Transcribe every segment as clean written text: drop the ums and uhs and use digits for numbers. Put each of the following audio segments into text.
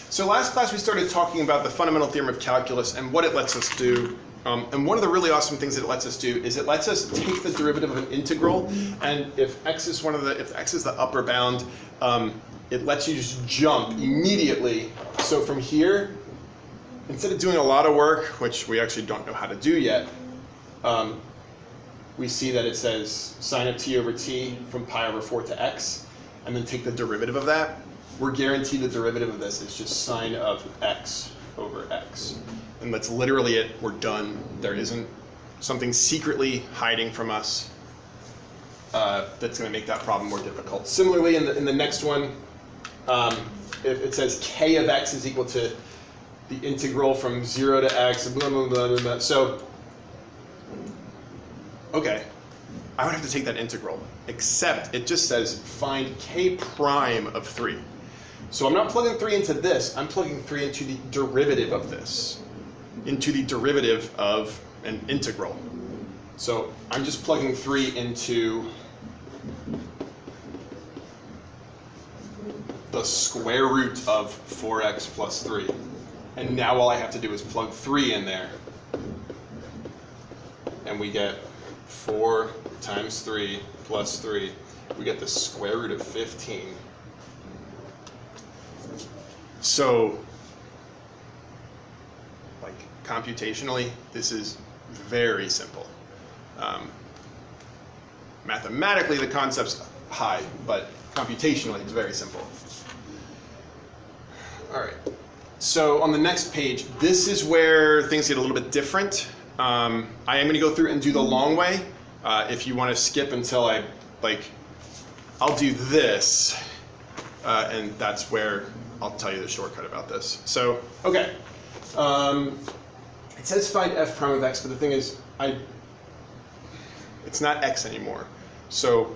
So last class we started talking about the fundamental theorem of calculus and what it lets us do. And one of the really awesome things that it lets us do is it lets us take the derivative of an integral, and if x is the upper bound, it lets you just jump immediately. So from here, instead of doing a lot of work, which we actually don't know how to do yet, we see that it says sine of t over t from pi over 4 to x, and then take the derivative of that. We're guaranteed the derivative of this is just sine of x over x. And that's literally it. We're done. There isn't something secretly hiding from us that's going to make that problem more difficult. Similarly, in the next one, it says k of x is equal to the integral from 0 to x, blah, blah, blah, blah, blah. So, okay, I would have to take that integral, except it just says find k prime of 3. So I'm not plugging 3 into this, I'm plugging 3 into the derivative of this, into the derivative of an integral. So I'm just plugging 3 into the square root of 4x plus 3. And now all I have to do is plug 3 in there. And we get 4 times 3 plus 3. We get the square root of 15. So, like, computationally, this is very simple. Mathematically, the concept's high, but computationally, it's very simple. All right. So on the next page, this is where things get a little bit different. I am going to go through and do the long way. If you want to skip until I'll do this, and that's where I'll tell you the shortcut about this. So, okay. It says find f prime of x, but the thing is, it's not x anymore. So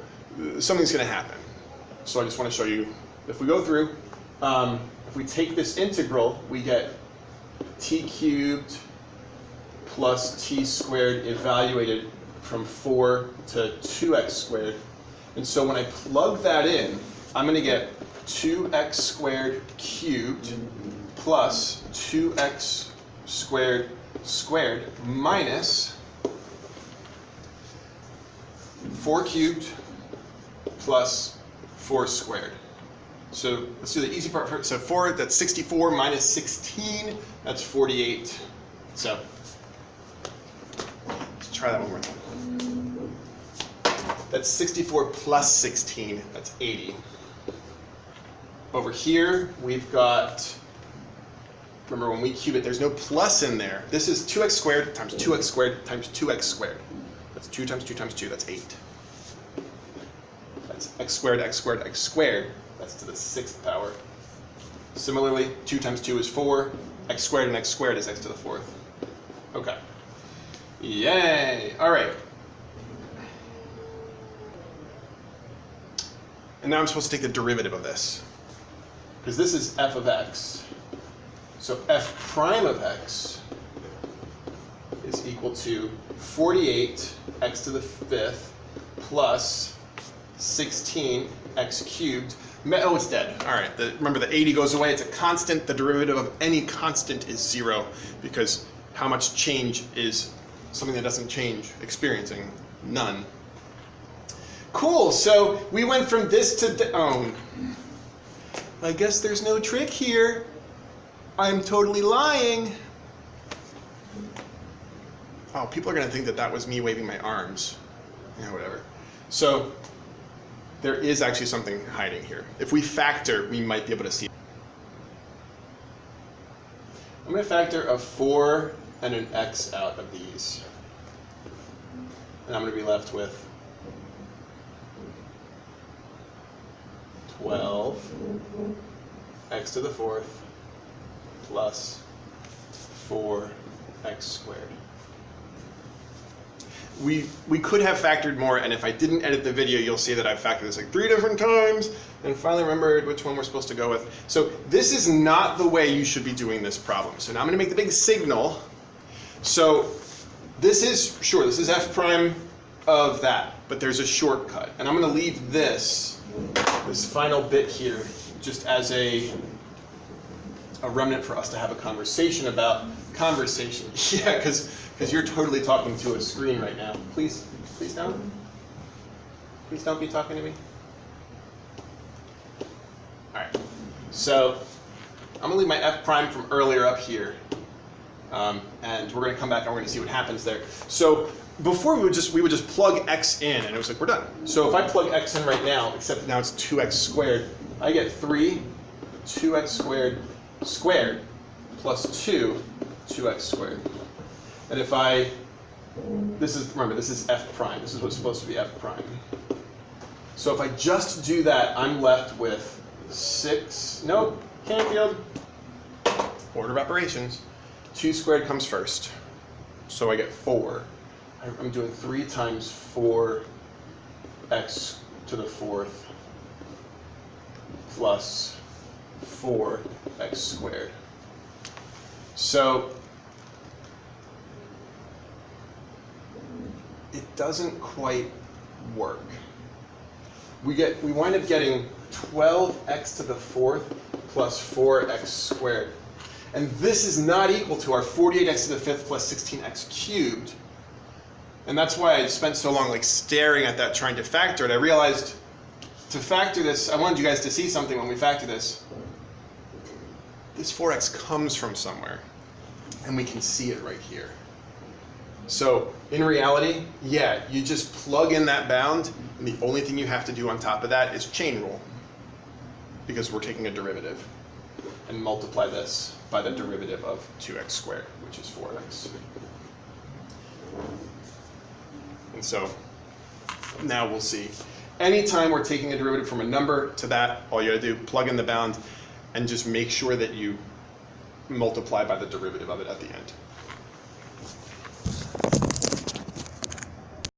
something's going to happen. So I just want to show you, if we go through, if we take this integral, we get t cubed plus t squared evaluated from 4 to 2x squared. And so when I plug that in, I'm going to get 2x squared cubed plus 2x squared squared minus 4 cubed plus 4 squared. So let's do the easy part first. So 4, that's 64 minus 16, that's 48. So let's try that one more time. That's 64 plus 16, that's 80. Over here, we've got, remember when we cube it, there's no plus in there. This is 2x squared times 2x squared times 2x squared. That's 2 times 2 times 2, that's 8. That's x squared, x squared, x squared. That's to the 6th power. Similarly, 2 times 2 is 4. X squared and x squared is x to the 4th. Okay. Yay! All right. And now I'm supposed to take the derivative of this, because this is f of x. So f prime of x is equal to 48 x to the 5th plus 16 x cubed. Oh, it's dead. All right. Remember, the 80 goes away. It's a constant. The derivative of any constant is 0, because how much change is something that doesn't change experiencing? None. Cool. So we went from this to I guess there's no trick here. I'm totally lying. Oh, people are going to think that that was me waving my arms. Yeah, whatever. So there is actually something hiding here. If we factor, we might be able to see. I'm going to factor a 4 and an x out of these. And I'm going to be left with 12 x to the 4th plus 4 x squared. We could have factored more, and if I didn't edit the video, you'll see that I've factored this like 3 different times, and finally remembered which one we're supposed to go with. So this is not the way you should be doing this problem. So now I'm going to make the big signal. So this is, sure, this is f prime of that, but there's a shortcut. And I'm going to leave this final bit here just as a a remnant for us to have a conversation about conversation. Yeah, because you're totally talking to a screen right now. Please don't. Please don't be talking to me. All right. So I'm gonna leave my f prime from earlier up here, and we're gonna come back and we're gonna see what happens there. So before we would just plug x in, and it was like we're done. So if I plug x in right now, except now it's 2x squared, I get 3 2x squared squared plus 2 2x squared. And if remember this is f prime. This is what's supposed to be f prime. So if I just do that, I'm left with 6. Nope, Canfield. Order of operations. 2 squared comes first. So I get 4. I'm doing 3 times 4x to the 4th plus 4x squared. So it doesn't quite work. We wind up getting 12x to the 4th plus 4x squared. And this is not equal to our 48x to the 5th plus 16x cubed. And that's why I spent so long like staring at that trying to factor it. I realized to factor this, I wanted you guys to see something when we factor this. This 4x comes from somewhere, and we can see it right here. So in reality, yeah, you just plug in that bound, and the only thing you have to do on top of that is chain rule, because we're taking a derivative, and multiply this by the derivative of 2x squared, which is 4x. And so now we'll see. Anytime we're taking a derivative from a number to that, all you gotta do, plug in the bound, and just make sure that you multiply by the derivative of it at the end.